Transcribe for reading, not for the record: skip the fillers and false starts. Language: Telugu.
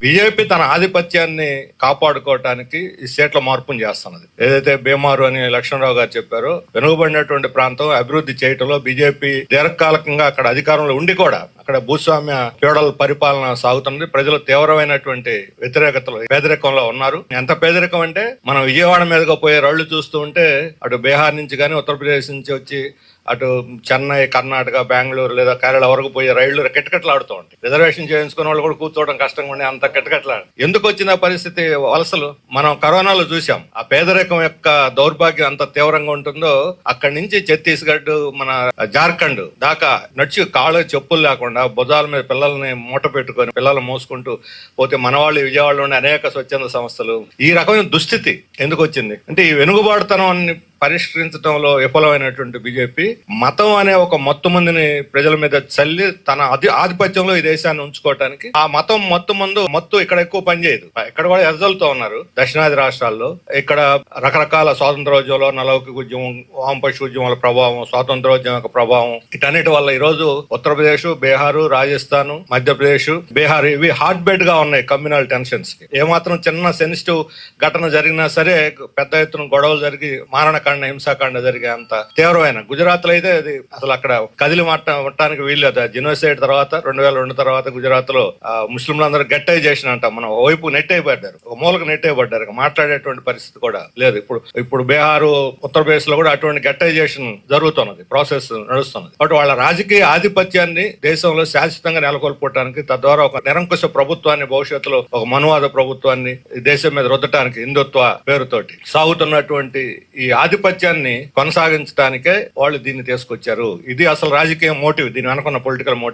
బీజేపీ తన ఆధిపత్యాన్ని కాపాడుకోవటానికి ఈ సీట్ల మార్పును చేస్తున్నది. ఏదైతే బీమారు అని లక్ష్మణరావు గారు చెప్పారో, వెనుకబడినటువంటి ప్రాంతం అభివృద్ధి చేయటంలో బీజేపీ దీర్ఘకాలికంగా అక్కడ అధికారంలో ఉండి కూడా అక్కడ భూస్వామ్య ఫ్యూడల్ పరిపాలన సాగుతున్నది. ప్రజలు తీవ్రమైనటువంటి వ్యతిరేకతలు, పేదరికంలో ఉన్నారు. ఎంత పేదరికం అంటే మనం విజయవాడ మీదుగా పోయే రైళ్లు చూస్తూ ఉంటే అటు బీహార్ నుంచి కానీ ఉత్తరప్రదేశ్ నుంచి వచ్చి అటు చెన్నై, కర్ణాటక, బెంగళూరు లేదా కేరళ వరకు పోయే రైళ్లు కిటకిటలాడుతూ ఉంటాయి. రిజర్వేషన్ చేయించుకున్న వాళ్ళు కూడా కూర్చోవడం కష్టంగా ఉండే అంత కిటకిటలాడు. ఎందుకు వచ్చిన పరిస్థితి వలసలు మనం కరోనాలో చూసాం. ఆ పేదరికం యొక్క దౌర్భాగ్యం అంత తీవ్రంగా ఉంటుందో అక్కడి నుంచి ఛత్తీస్గఢ్, మన జార్ఖండ్ దాకా నడిచి కాళ్ళు చెప్పులు లేకుండా భుజాల మీద పిల్లల్ని మూట పెట్టుకొని పిల్లలు మోసుకుంటూ పోతే మన వాళ్ళు విజయవాడలోని అనేక స్వచ్ఛంద సంస్థలు. ఈ రకమైన దుస్థితి ఎందుకు వచ్చింది అంటే ఈ వెనుకబాటుతనాన్ని పరిష్కరించడంలో విఫలమైనటువంటి బీజేపీ మతం అనే ఒక మత్తు మందిని ప్రజల మీద చల్లి తన ఆధిపత్యంలో ఈ దేశాన్ని ఉంచుకోవటానికి ఆ మతం మత్తు ఇక్కడ ఎక్కువ పనిచేయదు. ఇక్కడ కూడా ఎజలుతో ఉన్నారు దక్షిణాది రాష్ట్రాల్లో. ఇక్కడ రకరకాల స్వాతంత్రోద్యమంలో నలౌకిక ఉద్యమం, వామపక్ష ఉద్యమాల ప్రభావం, స్వాతంత్రోద్యమం యొక్క ప్రభావం, ఇటన్నిటి వల్ల ఈ రోజు ఉత్తరప్రదేశ్, బీహారు, రాజస్థాన్, మధ్యప్రదేశ్, బీహార్ ఇవి హాట్ బెడ్ గా ఉన్నాయి కమ్యూనల్ టెన్షన్స్ కి. ఏమాత్రం చిన్న సెన్సిటివ్ ఘటన జరిగినా సరే పెద్ద ఎత్తున గొడవలు జరిగి మారణకాండ, హింసాకాండ జరిగే అంత తీవ్రమైన. గుజరాత్ లో అయితే అది అసలు అక్కడ కదిలి మట్టానికి వీల్లేదు. జినోసైడ్ తర్వాత 2002 తర్వాత గుజరాత్ లో ముస్లింలందరూ గట్టైజేషన్ అంట మనం వైపు నెట్టేయబడ్డారు, ఒక మూలకు నెట్టేయబడ్డారు. మాట్లాడేటువంటి పరిస్థితి కూడా లేదు. ఇప్పుడు బీహారు, ఉత్తరప్రదేశ్ లో కూడా అటువంటి గట్టైజేషన్ జరుగుతున్నది, ప్రాసెస్ నడుస్తున్నది. కాబట్టి వాళ్ళ రాజకీయ ఆధిపత్యాన్ని దేశంలో శాశ్వతంగా నెలకొల్పడానికి, తద్వారా ఒక నిరంకుశ ప్రభుత్వాన్ని, భవిష్యత్తులో ఒక మనువాద ప్రభుత్వాన్ని దేశం మీద రుద్దటానికి హిందుత్వ పేరుతోటి సాగుతున్నటువంటి ఈ ఆధిపత్యాన్ని కొనసాగించడానికే వాళ్ళు దీన్ని తీసుకొచ్చారు. ఇది అసలు రాజకీయ మోటివ్, దీని వెనుకున్న పొలిటికల్ మోటివ్.